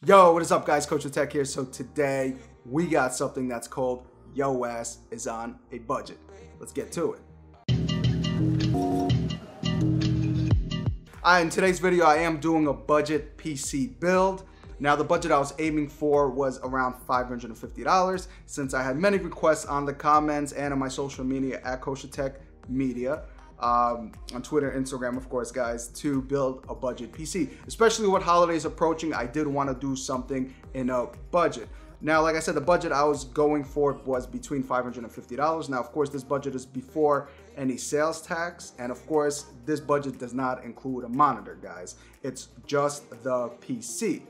Yo, what is up guys, KosherTech here. So today we got something that's called Yo Ass is on a Budget. Let's get to it. In today's video I am doing a budget PC build. Now the budget I was aiming for was around $550 since I had many requests on the comments and on my social media at KosherTech Media. On Twitter, Instagram, of course, guys, to build a budget PC. Especially with holidays approaching, I did want to do something in a budget. Now, like I said, the budget I was going for was between $550. Now, of course, this budget is before any sales tax. And of course, this budget does not include a monitor, guys. It's just the PC.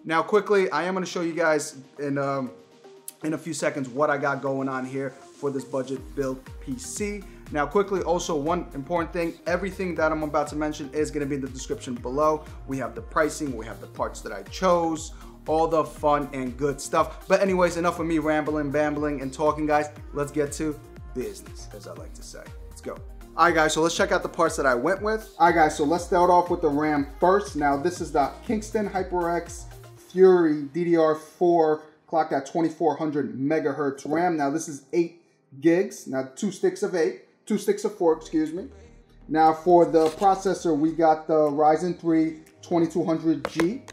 Now, quickly, I am going to show you guys in a few seconds what I got going on here for this budget build PC. Now quickly, also one important thing, everything that I'm about to mention is going to be in the description below. We have the pricing, we have the parts that I chose, all the fun and good stuff. But anyways, enough of me rambling, bambling, and talking, guys. Let's get to business, as I like to say. Let's go. All right, guys, so let's check out the parts that I went with. All right, guys, so let's start off with the RAM first. Now, this is the Kingston HyperX Fury DDR4 clocked at 2400 megahertz RAM. Now, this is 8 gigs. Now, 2 sticks of 4, excuse me. Now for the processor, we got the Ryzen 3 2200G.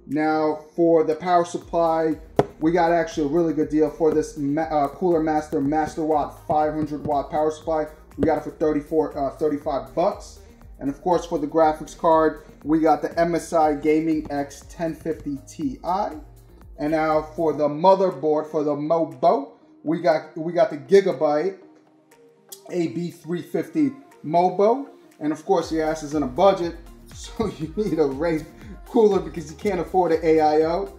Now for the power supply, we got actually a really good deal for this Cooler Master Watt 500 watt power supply. We got it for 35 bucks. And of course for the graphics card, we got the MSI Gaming X 1050 Ti. And now for the motherboard, for the mobo, we got the Gigabyte AB350 mobo, and of course your ass is in a budget, so you need a raised cooler because you can't afford an AIO.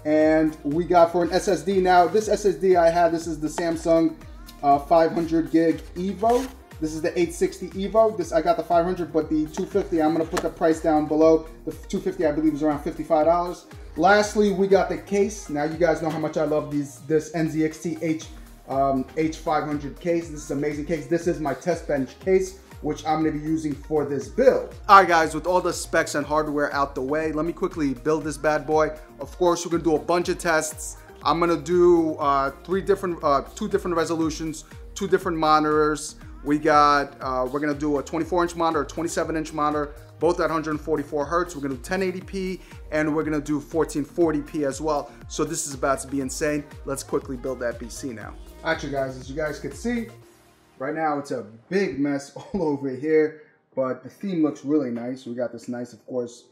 And we got for an SSD, now this SSD I had, this is the Samsung 500 gig Evo. This is the 860 Evo. This I got the 500, but the 250 I'm gonna put the price down below. The 250 I believe is around $55. Lastly, we got the case. Now you guys know how much I love this NZXT H500 case. This is an amazing case. This is my test bench case, which I'm going to be using for this build. All right, guys, with all the specs and hardware out the way, let me quickly build this bad boy. Of course, we're going to do a bunch of tests. I'm going to do two different resolutions, 2 different monitors. We got, we're going to do a 24-inch monitor, a 27-inch monitor, both at 144 hertz. We're going to do 1080p, and we're going to do 1440p as well. So this is about to be insane. Let's quickly build that PC now. Actually, guys, as you guys can see, right now it's a big mess all over here, but the theme looks really nice. We got this nice, of course,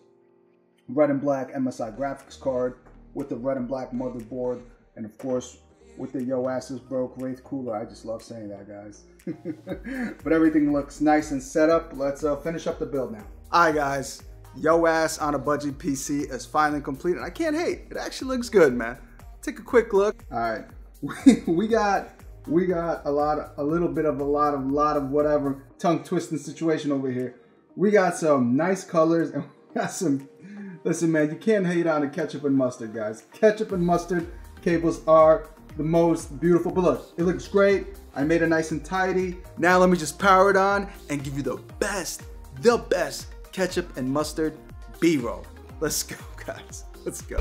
red and black MSI graphics card with the red and black motherboard, and of course, with the Yo Asses Broke Wraith cooler. I just love saying that, guys. But everything looks nice and set up. Let's finish up the build now. All right, guys, Yo Ass on a Budget PC is finally complete, and I can't hate. It actually looks good, man. Take a quick look. All right. We got a little bit of whatever tongue twisting situation over here. We got some nice colors, and we got some, listen man, you can't hate on the ketchup and mustard, guys. Ketchup and mustard cables are the most beautiful, but look, it looks great. I made it nice and tidy. Now let me just power it on and give you the best ketchup and mustard B-roll. Let's go, guys, let's go.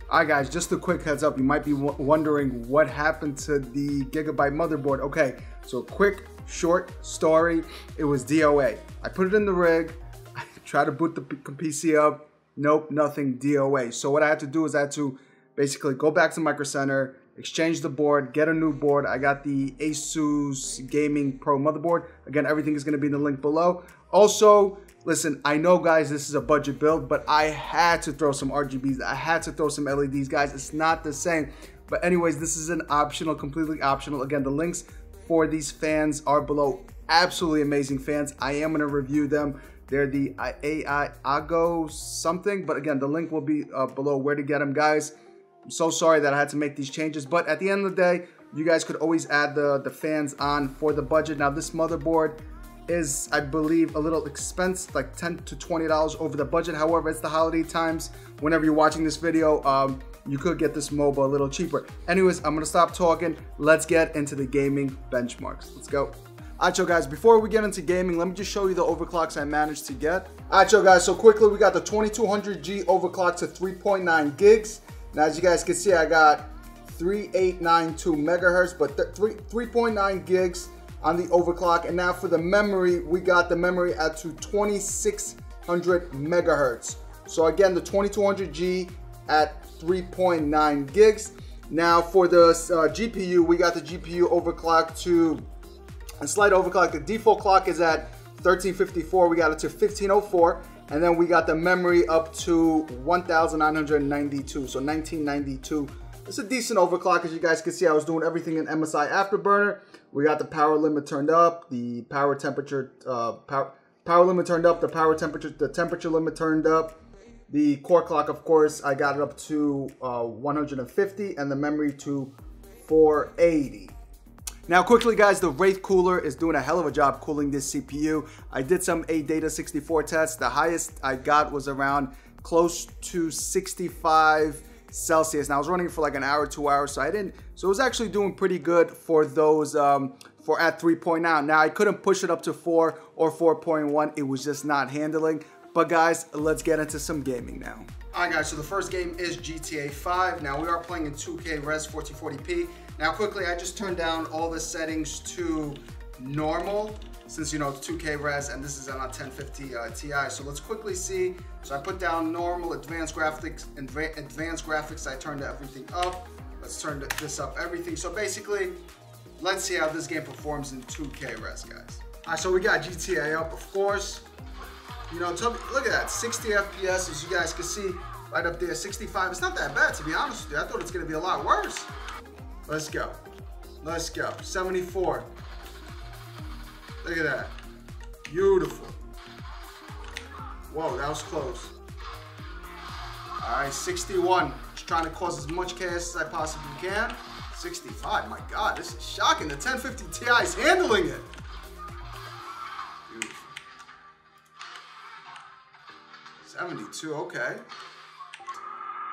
All right, guys, just a quick heads up. You might be wondering what happened to the Gigabyte motherboard. Okay, so quick, short story. It was DOA. I put it in the rig. I tried to boot the PC up. Nope, nothing, DOA. So what I had to do is I had to basically go back to Micro Center, exchange the board, get a new board. I got the Asus Gaming Pro motherboard. Again, everything is going to be in the link below. Also, listen, I know, guys, this is a budget build, but I had to throw some RGBs. I had to throw some LEDs, guys. It's not the same. But anyways, this is an optional, completely optional. Again, the links for these fans are below. Absolutely amazing fans. I am going to review them They're the AI Ago something, but again, the link will be below where to get them, guys. I'm so sorry that I had to make these changes, but at the end of the day, you guys could always add the fans on for the budget. Now, this motherboard is, I believe, a little expensive, like $10 to $20 over the budget. However, it's the holiday times. Whenever you're watching this video, you could get this mobo a little cheaper. Anyways, I'm gonna stop talking. Let's get into the gaming benchmarks. Let's go. Alright, yo guys, before we get into gaming, let me just show you the overclocks I managed to get. Alright, yo guys, so quickly, we got the 2200G overclock to 3.9 gigs. Now, as you guys can see, I got 3892 megahertz, but 3.9 gigs on the overclock. And now for the memory, we got the memory at to 2600 megahertz. So again, the 2200G at 3.9 gigs. Now for the GPU, we got the GPU overclock to a slight overclock. The default clock is at 1354. We got it to 1504. And then we got the memory up to 1992. So 1992. It's a decent overclock. As you guys can see, I was doing everything in MSI Afterburner. We got the power limit turned up, the power temperature, power limit turned up, the temperature limit turned up. The core clock, of course, I got it up to 150 and the memory to 480. Now, quickly, guys, the Wraith cooler is doing a hell of a job cooling this CPU. I did some ADATA 64 tests. The highest I got was around close to 65 Celsius. Now, I was running it for like an hour, 2 hours, so it was actually doing pretty good for those, for at 3.9. Now, I couldn't push it up to 4 or 4.1. It was just not handling. But guys, let's get into some gaming now. Alright guys, so the first game is GTA 5. Now we are playing in 2K Res 1440p. Now quickly, I just turned down all the settings to normal, since you know it's 2K Res and this is on a 1050 Ti. So let's quickly see. So I put down normal, advanced graphics, I turned everything up. Let's turn this up, everything. So basically, let's see how this game performs in 2K Res, guys. Alright, so we got GTA up, of course. You know, look at that, 60 FPS, as you guys can see, right up there, 65. It's not that bad, to be honest with you. I thought it's gonna be a lot worse. Let's go. Let's go. 74. Look at that. Beautiful. Whoa, that was close. All right, 61. Just trying to cause as much chaos as I possibly can. 65, my God, this is shocking. The 1050 Ti is handling it. 72, okay.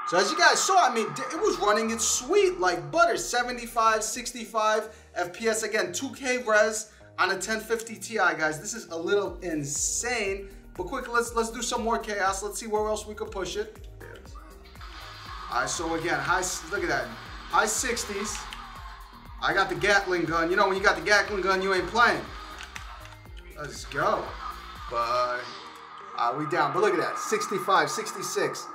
So as you guys saw, I mean, it was running it sweet, like butter. 75, 65 FPS. Again, 2K Res on a 1050 Ti, guys. This is a little insane. But quick, let's do some more chaos. Let's see where else we could push it. All right, so again, look at that. High 60s. I got the Gatling gun. You know, when you got the Gatling gun, you ain't playing. Let's go. But we down, but look at that, 65, 66.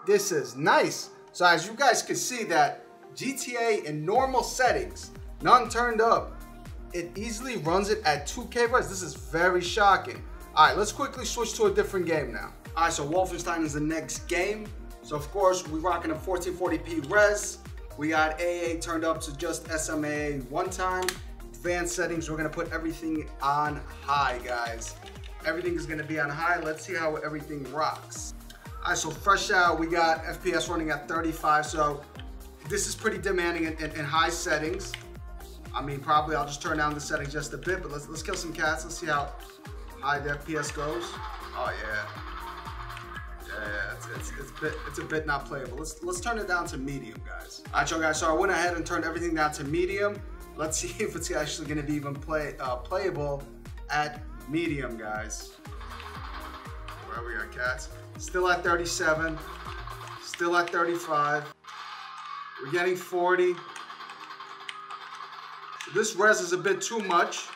This is nice. So as you guys can see that GTA in normal settings, none turned up, it easily runs it at 2K Res. This is very shocking. All right, let's quickly switch to a different game now. All right, so Wolfenstein is the next game. So of course, we're rocking a 1440p Res. We got AA turned up to just SMA one time. Advanced settings, we're gonna put everything on high, guys. Everything is gonna be on high. Let's see how everything rocks. All right, so fresh out, we got FPS running at 35. So this is pretty demanding in high settings. I mean, probably I'll just turn down the settings just a bit, but let's kill some cats. Let's see how high the FPS goes. Oh yeah. Yeah, it's a bit not playable. Let's turn it down to medium, guys. All right, y'all guys, so I went ahead and turned everything down to medium. Let's see if it's actually gonna be even playable at medium, guys. Where we are, cats? Still at 37. Still at 35. We're getting 40. So this res is a bit too much.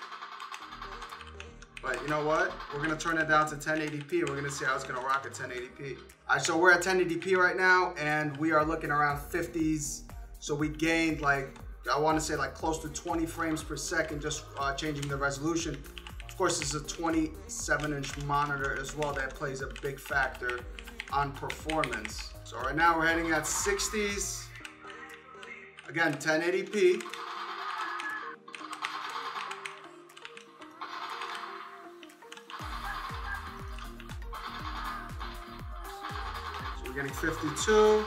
But you know what? We're gonna turn it down to 1080p. We're gonna see how it's gonna rock at 1080p. All right, so we're at 1080p right now, and we are looking around 50s. So we gained like, I wanna say like close to 20 frames per second, just changing the resolution. Of course, this is a 27-inch monitor as well. That plays a big factor on performance. So right now we're heading at 60s. Again, 1080p. getting 52,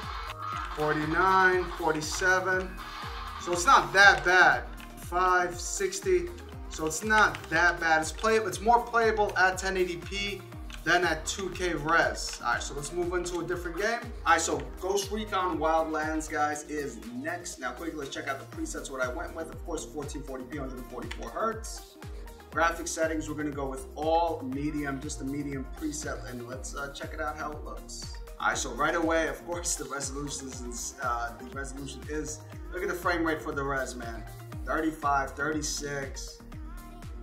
49, 47. So it's not that bad. 5, 60. So it's not that bad. It's playable. It's more playable at 1080p than at 2K res. All right, so let's move into a different game. All right, so Ghost Recon Wildlands, guys, is next. Now, quickly, let's check out the presets. What I went with, of course, 1440p, 144 hertz. Graphic settings, we're gonna go with all medium, just a medium preset, and let's check it out how it looks. All right, so right away, of course, the resolution is, look at the frame rate for the res, man. 35, 36.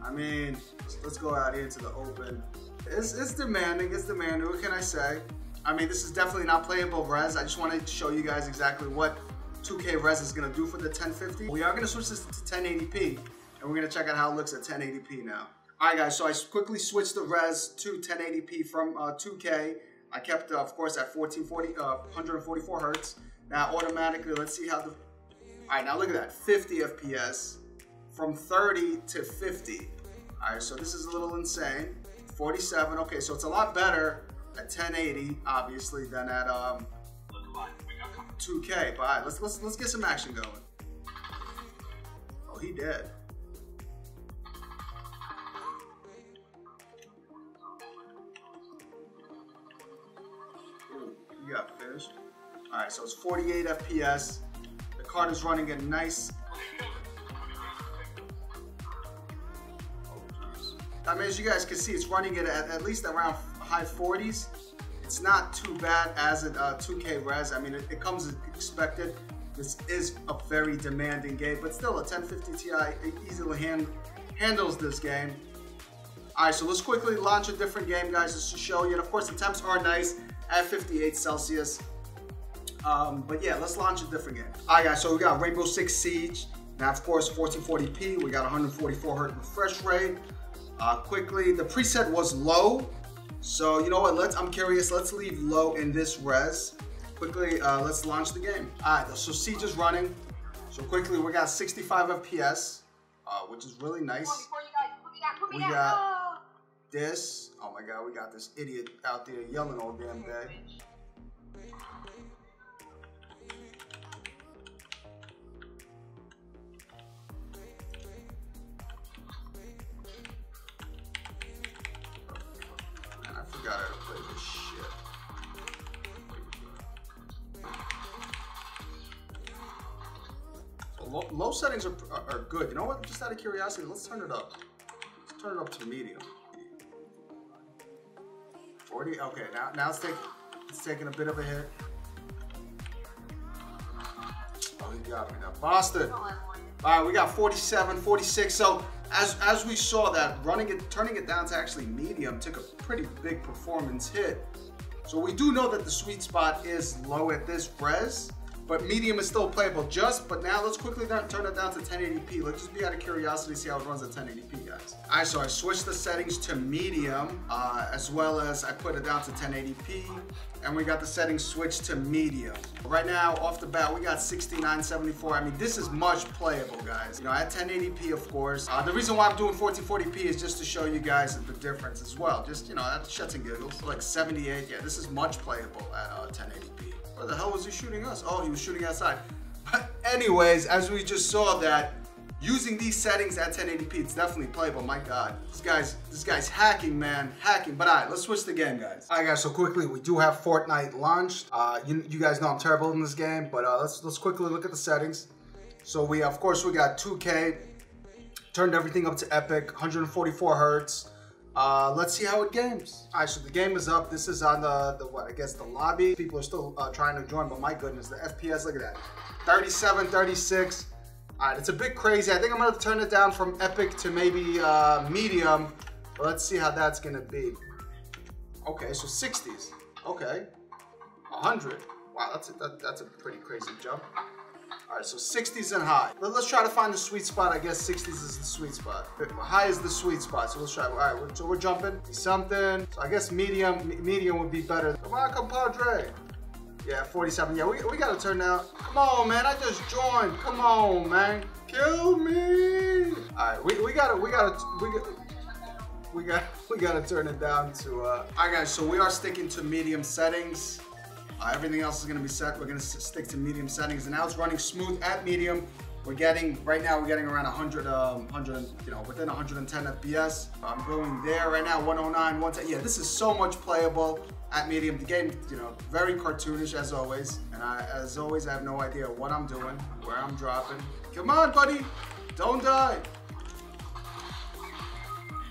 I mean, let's go out here to the open. It's demanding, what can I say? I mean, this is definitely not playable res. I just wanted to show you guys exactly what 2K res is gonna do for the 1050. We are gonna switch this to 1080p, and we're gonna check out how it looks at 1080p now. All right, guys, so I quickly switched the res to 1080p from 2K. I kept, of course, at 144 hertz. Now, automatically, let's see how the, all right, now look at that, 50 FPS from 30 to 50. All right, so this is a little insane. 47, okay, so it's a lot better at 1080, obviously, than at 2K. But all right, let's get some action going. Oh, he dead. Ooh, he got finished. All right, so it's 48 FPS. The card is running a nice. I mean, as you guys can see, it's running it at least around high 40s. It's not too bad as a 2K res. I mean, it comes as expected. This is a very demanding game, but still a 1050 Ti easily handles this game. All right, so let's quickly launch a different game, guys, just to show you. And of course, the temps are nice at 58 Celsius. But yeah, let's launch a different game. All right, guys, so we got Rainbow Six Siege. Now, of course, 1440p. We got 144 hertz refresh rate. Quickly, the preset was low, so you know what? I'm curious. Let's leave low in this res. Quickly, let's launch the game. All right, so Siege is running. So quickly, we got 65 FPS, which is really nice. We got this. Oh my God, we got this idiot out there yelling all damn day. I gotta play this shit. So low settings are good. You know what? Just out of curiosity, let's turn it up. Let's turn it up to medium. 40. Okay, now it's taking a bit of a hit. Oh, he got me now, Boston. All right, we got 47, 46. So as we saw that turning it down to actually medium took a pretty big performance hit. So we do know that the sweet spot is low at this res, but medium is still playable but now let's quickly turn it down to 1080p. Let's just be out of curiosity to see how it runs at 1080p, guys. All right, so I switched the settings to medium, as well as I put it down to 1080p, and we got the settings switched to medium. Right now, off the bat, we got 6974. I mean, this is much playable, guys. You know, at 1080p, of course. The reason why I'm doing 1440p is just to show you guys the difference as well. Just, you know, at shits and giggles. Like 78, yeah, this is much playable at 1080p. Where the hell was he shooting us? Oh, he was shooting outside. But anyways, as we just saw that, using these settings at 1080p, it's definitely playable. My God, this guy's hacking, man, hacking. But all right, let's switch the game, guys. All right, guys. So quickly, we do have Fortnight launched. You guys know I'm terrible in this game, but let's quickly look at the settings. So we, of course, we got 2K, turned everything up to epic, 144 hertz. Let's see how it games. All right, so the game is up. This is on I guess the lobby. People are still trying to join, but my goodness, the FPS, look at that, 37, 36. All right, it's a bit crazy. I think I'm gonna turn it down from epic to maybe medium. But let's see how that's gonna be. Okay, so 60s. Okay, 100. Wow, that's a pretty crazy jump. All right, so 60s and high. Let's try to find the sweet spot. I guess 60s is the sweet spot. High is the sweet spot, so let's try. All right, so we're jumping. Something. So I guess medium would be better. Come on, compadre. Yeah, 47. Yeah, we gotta turn down. Come on, man. I just joined. Come on, man. Kill me. All right, we gotta turn it down to. All right, guys. So we are sticking to medium settings. Everything else is going to be set. We're going to stick to medium settings, and now it's running smooth at medium. We're getting, right now, we're getting around 100, within 110 FPS. I'm going there right now, 109, 110. Yeah, this is so much playable at medium. The game, very cartoonish as always. And as always, I have no idea what I'm doing, where I'm dropping. Come on, buddy. Don't die.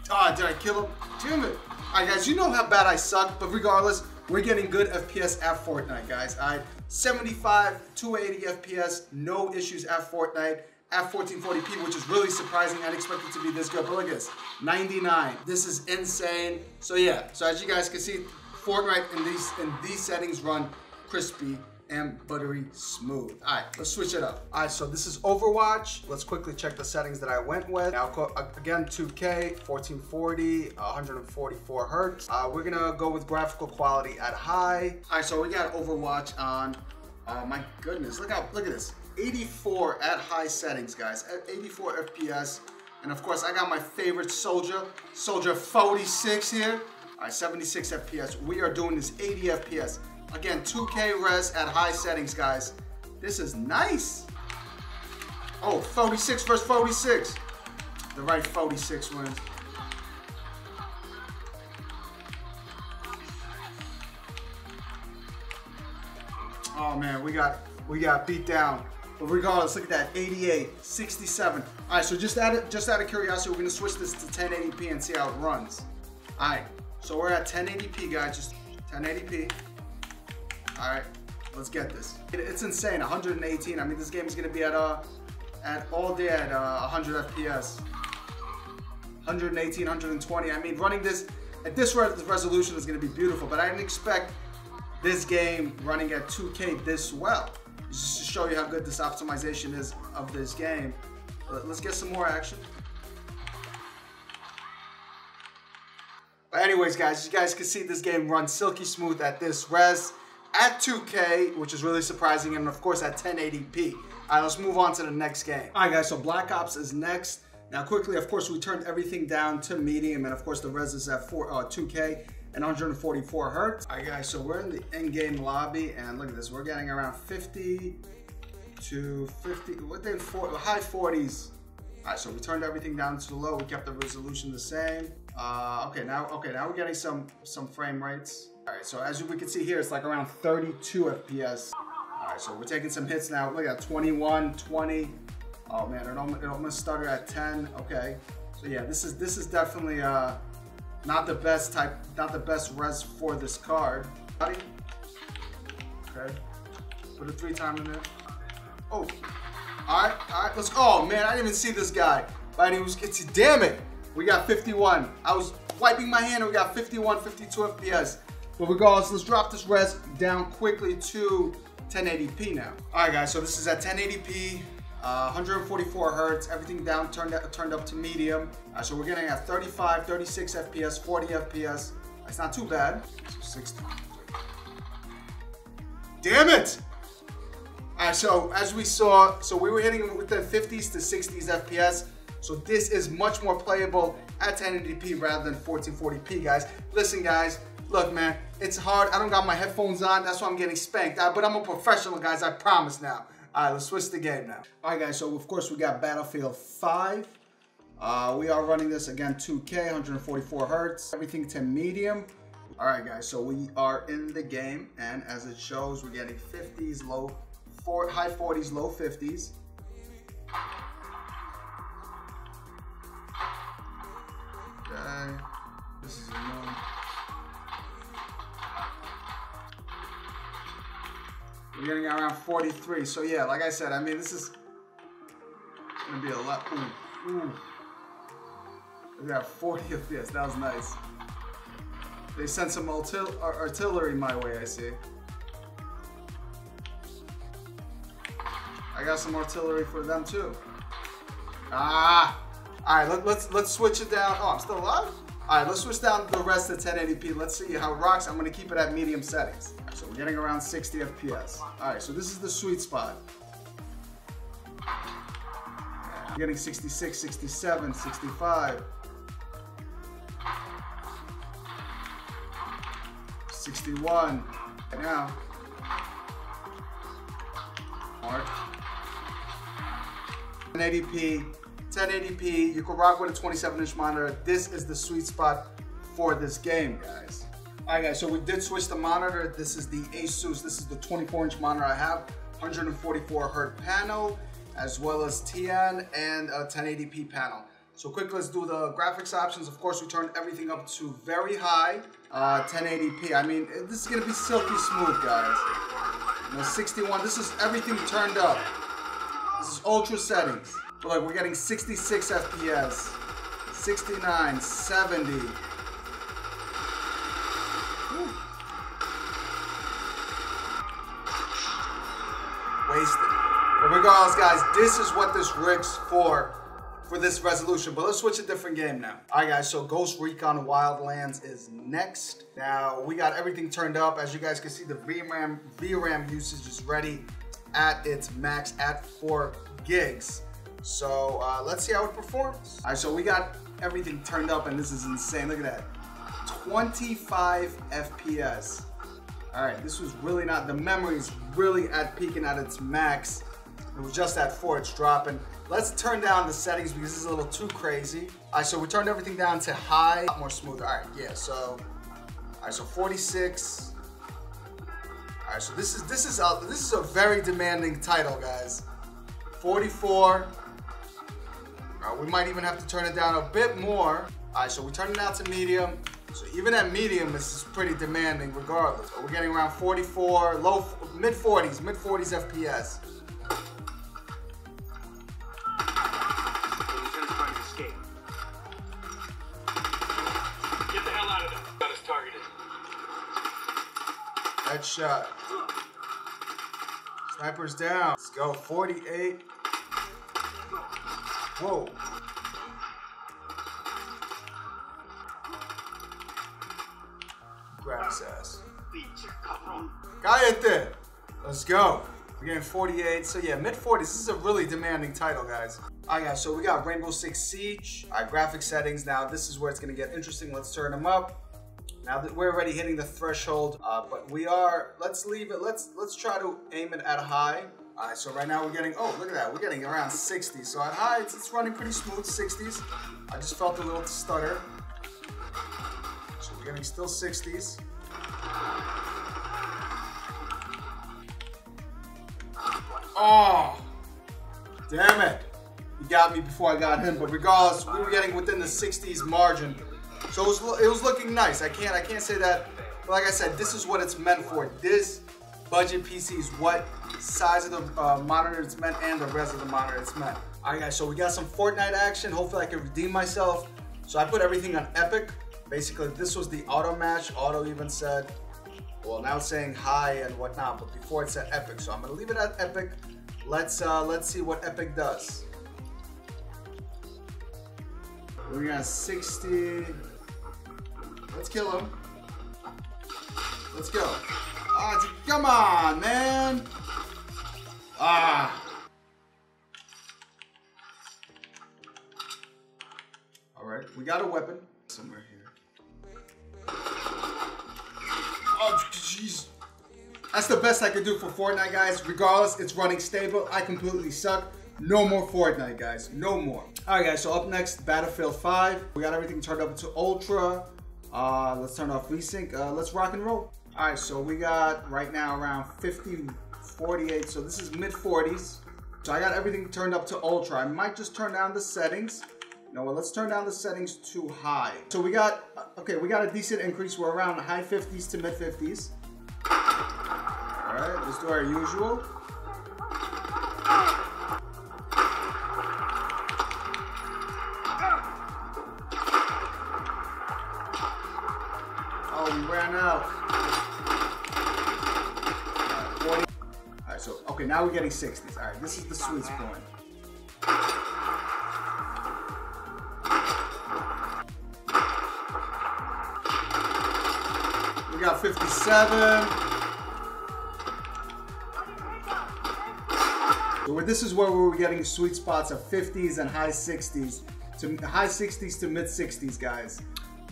Ah, did I kill him? Damn it. All right, guys, you know how bad I suck, but regardless, we're getting good FPS at Fortnite, guys. 75, 280 FPS, no issues at Fortnite, at 1440p, which is really surprising. I didn't expect it to be this good, but look at this, 99. This is insane. So yeah, so as you guys can see, Fortnite in these settings run crispy and buttery smooth. All right, let's switch it up. All right, so this is Overwatch. Let's quickly check the settings that I went with. Now, again, 2K, 1440, 144 hertz. We're gonna go with graphical quality at high. All right, so we got Overwatch on. My goodness, look at this. 84 at high settings, guys. At 84 FPS. And of course, I got my favorite Soldier 46 here. All right, 76 FPS. We are doing this 80 FPS. Again, 2K res at high settings, guys. This is nice. Oh, 46 versus 46. The right 46 wins. Oh man, we got beat down. But regardless, look at that, 88, 67. All right, so just out of curiosity, we're gonna switch this to 1080p and see how it runs. All right, so we're at 1080p, guys, just 1080p. All right, let's get this. It's insane, 118. I mean, this game is gonna be at all day at 100 FPS. 118, 120. I mean, running this at this resolution is gonna be beautiful, but I didn't expect this game running at 2K this well. Just to show you how good this optimization is of this game. Let's get some more action. But anyways, guys, you guys can see this game runs silky smooth at this res, at 2K, which is really surprising, and of course at 1080p. All right, let's move on to the next game. All right, guys, so Black Ops is next. Now, quickly, of course, we turned everything down to medium, and of course, the res is at 2K and 144 hertz. All right, guys, so we're in the in-game lobby, and look at this. We're getting around 50 to 50, within high 40s. All right, so we turned everything down to low. We kept the resolution the same. Okay, now we're getting some frame rates. All right, so as we can see here, it's like around 32 FPS. All right, so we're taking some hits now. Look at that, 21, 20. Oh man, it almost started at 10. Okay, so yeah, this is definitely not the best res for this card. Okay, put a 3-time in there. Oh, all right, let's. Oh man, I didn't even see this guy. But damn it, we got 51. I was wiping my hand and we got 51, 52 FPS. But regardless, let's drop this res down quickly to 1080p now. All right, guys, so this is at 1080p, 144 hertz, everything down, turned up to medium. So we're getting at 35, 36 FPS, 40 FPS. That's not too bad. So 60. Damn it! All right, so as we saw, so we were hitting within 50s to 60s FPS. So this is much more playable at 1080p rather than 1440p, guys. Listen, guys, look, man, it's hard. I don't got my headphones on. That's why I'm getting spanked. But I'm a professional, guys. I promise now. All right, let's switch the game now. All right, guys, so of course we got Battlefield 5. We are running this, again, 2K, 144 hertz, everything to medium. All right, guys, so we are in the game, and as it shows, we're getting 50s, high 40s, low 50s. Okay, this is annoying. We're getting around 43. So yeah, like I said, I mean, this is gonna be a lot. Ooh. We got 40 of this. That was nice. They sent some artillery my way, I see. I got some artillery for them too. Ah! Alright, let's switch it down. Oh, I'm still alive? Alright, let's switch down the rest to 1080p. Let's see how it rocks. I'm gonna keep it at medium settings. So we're getting around 60 FPS. Alright, so this is the sweet spot. We're getting 66, 67, 65. 61. Now, 1080p, 1080p. You can rock with a 27-inch monitor. This is the sweet spot for this game, guys. All right, guys, so we did switch the monitor. This is the Asus. This is the 24-inch monitor I have, 144 Hz panel, as well as TN and a 1080p panel. So quick, let's do the graphics options. Of course, we turned everything up to very high, 1080p. I mean, this is gonna be silky smooth, guys. You know, 61, this is everything turned up. This is ultra settings. But like, we're getting 66 FPS, 69, 70. Whew. Wasted. But regardless, guys, this is what this rig's for this resolution. But let's switch a different game now. All right, guys, so Ghost Recon Wildlands is next. Now, we got everything turned up. As you guys can see, the VRAM usage is ready at its max at 4 gigs. So let's see how it performs. All right, so we got everything turned up, and this is insane. Look at that, 25 FPS. All right, this was really not, the memory is really at peaking at its max. It was just at 4, it's dropping. Let's turn down the settings because this is a little too crazy. All right, so we turned everything down to high, a lot more smoother. All right, yeah, so, all right, so 46. All right, so this is a very demanding title, guys. 44. All right, we might even have to turn it down a bit more. All right, so we turned it down to medium. So even at medium, this is pretty demanding regardless. But we're getting around 44, mid-40s FPS. Headshot. Sniper's down. Let's go. 48. Whoa. Grab his ass. Cállate. Let's go. We're getting 48. So yeah, mid-40s. This is a really demanding title, guys. All right, guys. So we got Rainbow Six Siege. All right, graphic settings. Now this is where it's gonna get interesting. Let's turn them up. Now that we're already hitting the threshold, but we are, let's leave it, let's try to aim it at a high. All right, so right now we're getting, oh, look at that, we're getting around 60. So at high, it's running pretty smooth, 60s. I just felt a little stutter. So we're getting still 60s. Oh, damn it. He got me before I got him, but regardless, we were getting within the 60s margin. So it was looking nice. I can't say that, but like I said, this is what it's meant for. This budget PC is what size of the monitor it's meant and the rest of the monitor it's meant. All right, guys, so we got some Fortnite action. Hopefully I can redeem myself. So I put everything on Epic. Basically, this was the auto match. Auto even said, well, now it's saying high and whatnot, but before it said Epic. So I'm gonna leave it at Epic. Let's see what Epic does. We got 60. Let's kill him. Let's go. Ah, come on, man. Ah. All right, we got a weapon somewhere here. Oh, jeez. That's the best I could do for Fortnite, guys. Regardless, it's running stable. I completely suck. No more Fortnite, guys. No more. All right, guys. So up next, Battlefield 5. We got everything turned up to ultra. Let's turn off VSync. Let's rock and roll. All right, so we got right now around 50, 48. So this is mid-40s. So I got everything turned up to ultra. I might just turn down the settings. You know what? Let's turn down the settings to high. So we got, okay, we got a decent increase. We're around high 50s to mid-50s. All right, let's do our usual. We ran out. 40. All right, so, okay, now we're getting 60s. All right, this is the sweet spot. We got 57. So this is where we were getting sweet spots of 50s and high 60s to mid 60s, guys.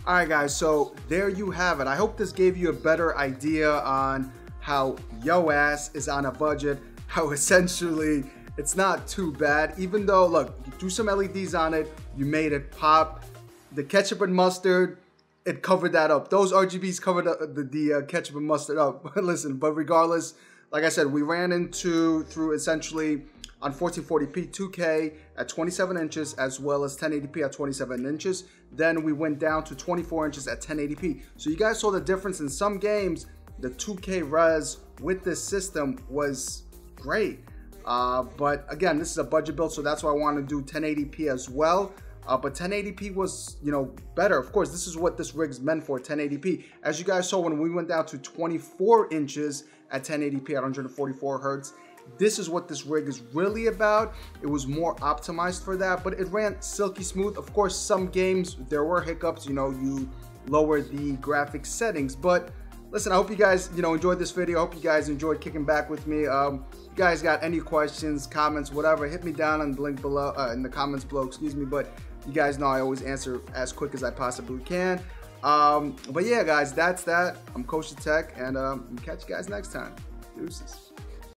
All right, guys, so there you have it. I hope this gave you a better idea on how yo ass is on a budget, how essentially it's not too bad. Even though, look, you threw some LEDs on it, you made it pop. The ketchup and mustard, it covered that up. Those RGBs covered the ketchup and mustard up. Listen, but regardless, like I said, we ran through essentially on 1440p 2K at 27 inches as well as 1080p at 27 inches. Then we went down to 24 inches at 1080p. So you guys saw the difference in some games. The 2K res with this system was great. But again, this is a budget build, so that's why I want to do 1080p as well. But 1080p was, you know, better. Of course, this is what this rig's meant for, 1080p. As you guys saw when we went down to 24 inches at 1080p at 144 hertz, this is what this rig is really about. It was more optimized for that, but it ran silky smooth. Of course, some games, there were hiccups, you know, you lower the graphics settings. But listen, I hope you guys, you know, enjoyed this video. I hope you guys enjoyed kicking back with me. If you guys got any questions, comments, whatever, hit me down on the link below, in the comments below, excuse me. But you guys know I always answer as quick as I possibly can. But yeah, guys, that's that. I'm KosherTech, and catch you guys next time. Deuces.